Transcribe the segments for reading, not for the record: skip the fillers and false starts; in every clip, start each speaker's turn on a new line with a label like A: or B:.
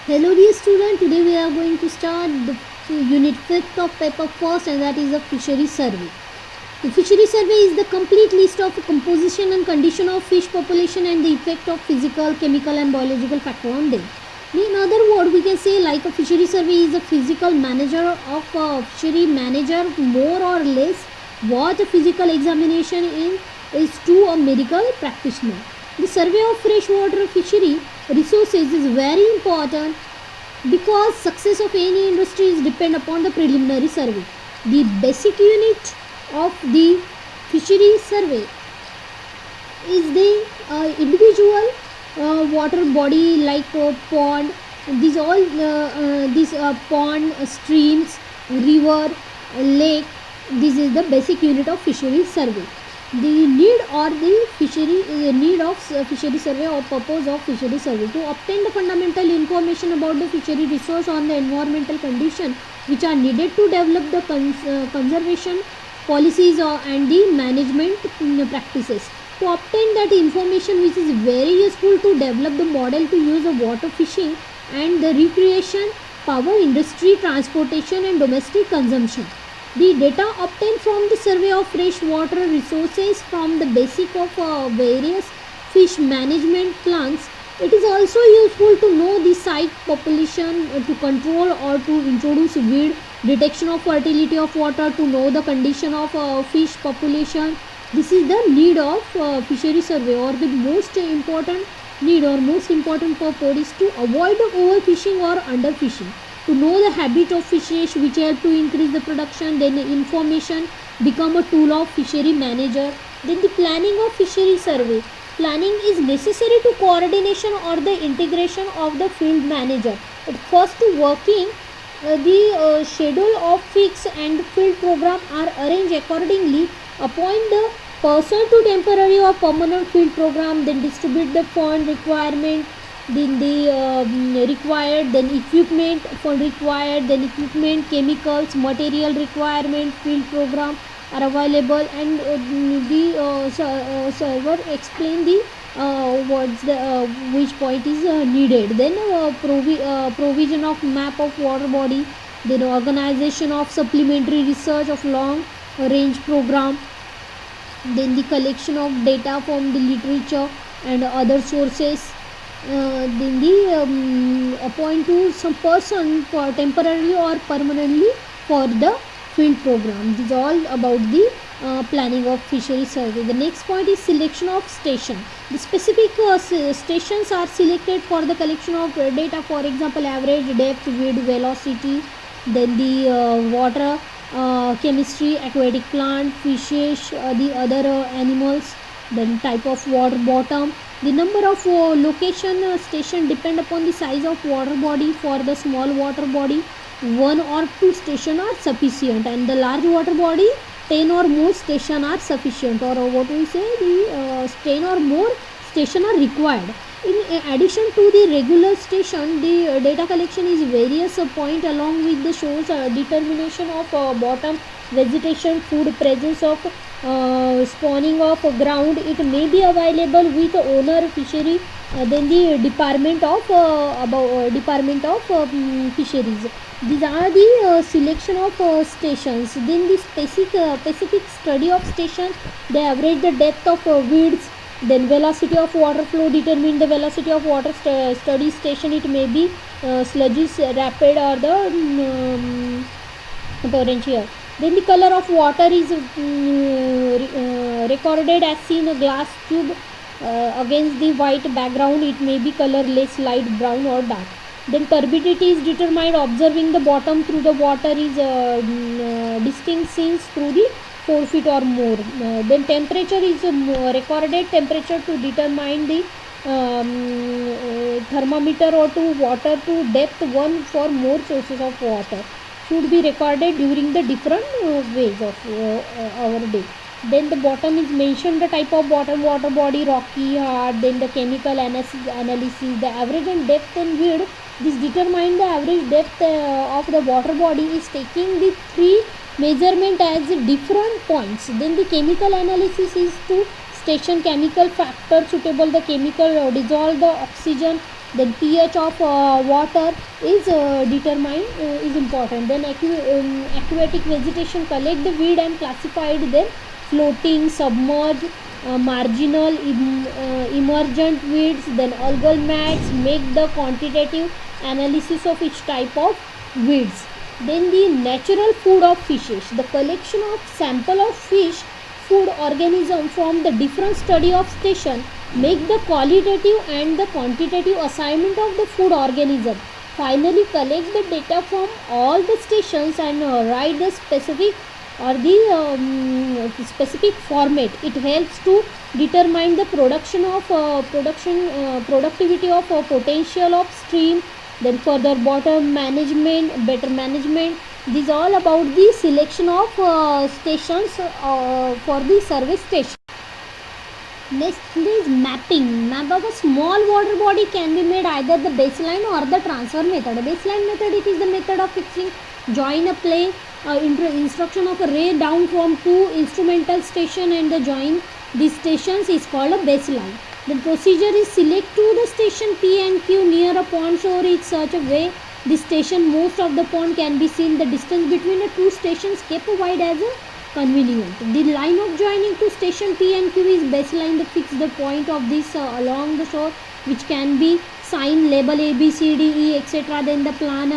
A: Hello dear student, today we are going to start the unit 5th of paper first, and that is the fishery survey. The fishery survey is the complete list of composition and condition of fish population and the effect of physical, chemical and biological factor on them. In other words, we can say like a fishery survey is a physical manager of a fishery manager more or less what a physical examination is to a medical practitioner. The survey of freshwater fishery resources is very important because success of any industry is depend upon the preliminary survey. The basic unit of the fishery survey is the individual water body like pond. These pond, streams, river, lake. This is the basic unit of fishery survey. The need or the fishery need of fishery survey or purpose of fishery survey to obtain the fundamental information about the fishery resource on the environmental condition which are needed to develop the conservation policies and the management practices. To obtain that information which is very useful to develop the model to use the water fishing and the recreation, power industry, transportation and domestic consumption. The data obtained from the survey of freshwater resources from the basic of various fish management plans. It is also useful to know the site population to control or to introduce weed, detection of fertility of water, to know the condition of fish population. This is the need of fishery survey, or the most important need or most important purpose is to avoid overfishing or underfishing, to know the habit of fishes which help to increase the production. Then the information become a tool of fishery manager. Then the planning of fishery survey. Planning is necessary to coordination or the integration of the field manager. At first working, the schedule of fix and field program are arranged accordingly. Appoint the person to temporary or permanent field program. Then distribute the fund requirement, then the required, then equipment for required, then equipment, chemicals, material requirement, field program are available, and the server explain the what's the which point is needed. Then provision of map of water body, then organization of supplementary research of long range program, then the collection of data from the literature and other sources. Then the appoint to some person for temporarily or permanently for the field program. This is all about the planning of fishery survey. The next point is selection of station. The specific stations are selected for the collection of data, for example average depth, width, velocity, then the water chemistry, aquatic plant, fishes, the other animals, then type of water bottom. The number of location station depend upon the size of water body. For the small water body, one or two station are sufficient, and the large water body 10 or more station are sufficient, or what we say, the 10 or more station are required. In addition to the regular station, the data collection is various point along with the shows determination of bottom vegetation, food, presence of spawning of ground. It may be available with owner fishery, then the department of fisheries. These are the selection of stations. Then the specific study of station, they average the depth of weeds, then velocity of water flow, determine the velocity of water study station. It may be sluggish, rapid or the torrential. Then the color of water is recorded as seen a glass tube against the white background. It may be colorless, light brown or dark. Then turbidity is determined observing the bottom through the water is distinct scenes through the 4 feet or more. Then temperature is recorded temperature to determine the thermometer or to water to depth 1 for more sources of water should be recorded during the different ways of our day. Then the bottom is mentioned the type of water body, rocky, hard, then the chemical analysis, the average and depth and width. This determine the average depth of the water body is taking the three measurement as different points. Then the chemical analysis is to station chemical factor suitable, the chemical dissolve the oxygen Then pH of water is determined, is important. Then aquatic vegetation, collect the weed and classified them: floating, submerged, marginal, emergent weeds. Then algal mats, make the quantitative analysis of each type of weeds. Then the natural food of fishes, the collection of sample of fish food organism from the different study of station, make the qualitative and the quantitative assignment of the food organism. Finally, collect the data from all the stations and write the specific or the specific format. It helps to determine the productivity of potential of stream. Then further bottom management, better management. This is all about the selection of stations for the survey station. Next is mapping. Map of a small water body can be made either the baseline or the transfer method. Baseline method, it is the method of fixing join a play instruction of a ray down from two instrumental station and the join these stations is called a baseline. The procedure is select to the station P and Q near a pond shore in such a way the station most of the pond can be seen. The distance between the two stations kept wide as a convenient. The line of joining to station P and Q is baseline. The fix the point of this along the shore, which can be sign label A B C D E etc. Then the plan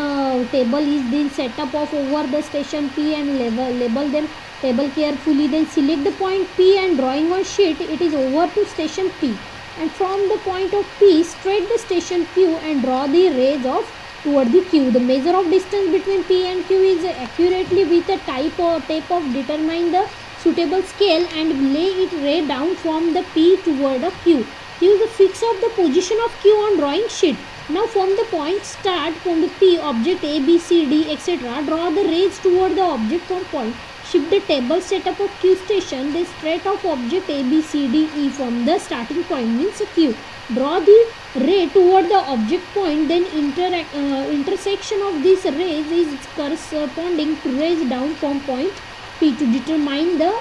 A: table is the setup of over the station P and label them table carefully. Then select the point P and drawing on sheet it is over to station P, and from the point of P straight the station Q and draw the rays of toward the Q. The measure of distance between P and Q is accurately with a tape of determine the suitable scale and lay it ray down from the P toward a Q. Use the fix of the position of Q on drawing sheet. Now from the point start from the P object A, B, C, D etc. draw the rays toward the object from point. Shift the table setup of Q station. Then straight of object A, B, C, D, E from the starting point means Q. Draw the ray toward the object point. Then intersection of these rays is corresponding to rays down from point P to determine the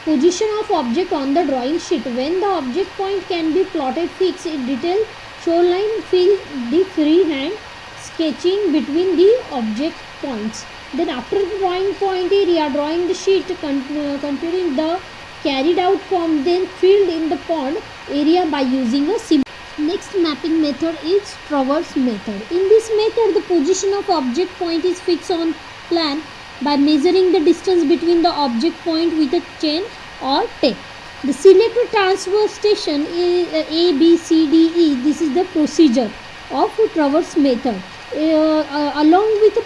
A: position of object on the drawing sheet. When the object point can be plotted fix in detail shoreline, fill the freehand sketching between the object points. Then after the drawing point area, drawing the sheet containing the carried out form, then filled in the pond area by using a symbol. Next mapping method is traverse method. In this method, the position of object point is fixed on plan by measuring the distance between the object point with a chain or tape. The selected transfer station A, B, C, D, E. This is the procedure of traverse method. Along with the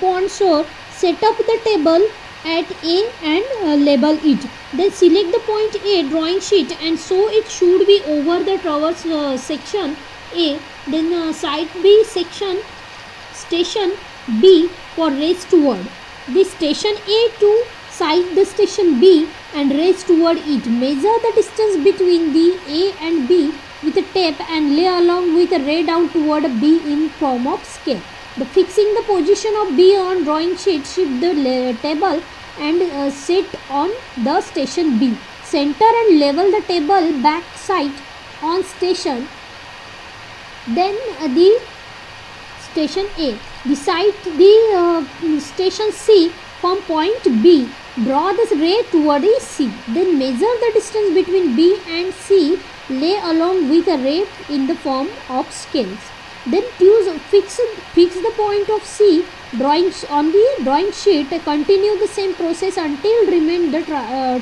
A: pond shore, set up the table at A and label it. Then select the point A drawing sheet and so it should be over the traverse section A. Then side B section station B for race toward. The station A to side the station B and race toward it. Measure the distance between the A and B with a tape and lay along with a ray down toward B in form of scale. The fixing the position of B on drawing sheet, shift the table and sit on the station B. Center and level the table back side on station. Then the station A. Beside the station C from point B. Draw the ray toward C. Then measure the distance between B and C. Lay along with a ray in the form of scales. Then fix the point of C drawing on the drawing sheet. Continue the same process until remain the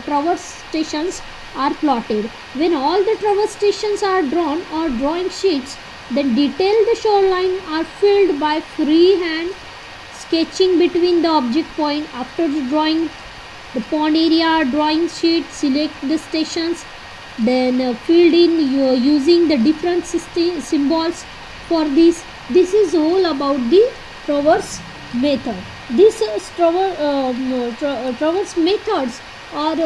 A: traverse stations are plotted. When all the traverse stations are drawn or drawing sheets, then detail the shoreline are filled by freehand sketching between the object point. After the drawing the pond area drawing sheet, select the stations, then filled in using the different symbols for this. This is all about the traverse method. This traverse methods are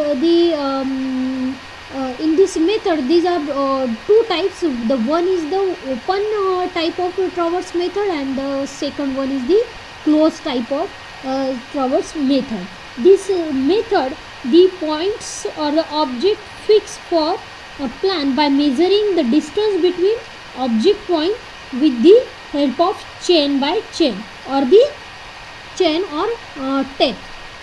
A: in this method these are two types. The one is the open type of traverse method and the second one is the closed type of traverse method. This method, the points or the object fixed for a plan by measuring the distance between object point with the help of chain by chain or the chain or tape.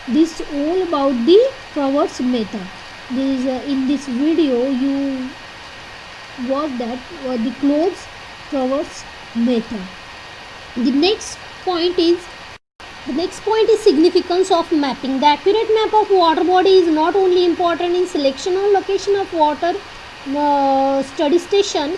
A: This all about the traverse method. This in this video you watch that the clothes traverse method. The next point is significance of mapping. The accurate map of water body is not only important in selection or location of water study station,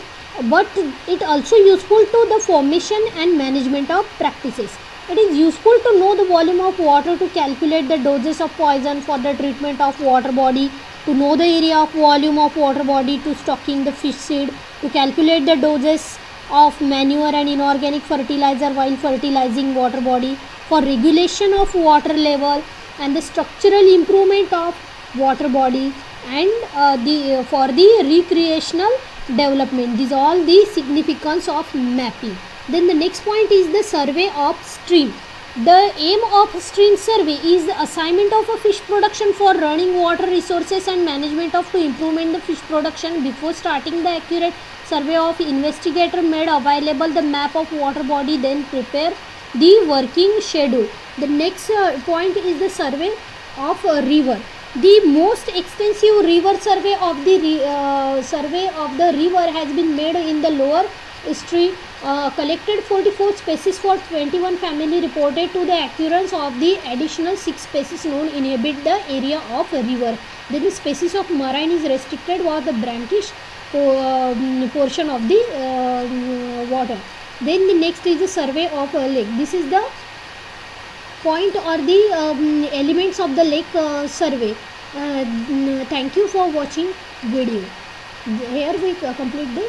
A: but it also useful to the formation and management of practices. It is useful to know the volume of water to calculate the doses of poison for the treatment of water body, to know the area of volume of water body to stocking the fish seed, to calculate the doses of manure and inorganic fertilizer while fertilizing water body, for regulation of water level and the structural improvement of water body, and for the recreational development. These are all the significance of mapping. Then the next point is the survey of stream. The aim of stream survey is the assignment of a fish production for running water resources and management of to improvement the fish production. Before starting the accurate survey of investigator made available the map of water body, then prepare the working schedule. The next point is the survey of a river. The most extensive river survey of the river has been made in the lower stream. Collected 44 species for 21 family, reported to the occurrence of the additional 6 species known inhabit the area of a river. Then the species of marine is restricted was the brackish portion of the water. Then the next is the survey of a lake. This is the point or the elements of the lake survey. Thank you for watching video. Here we complete the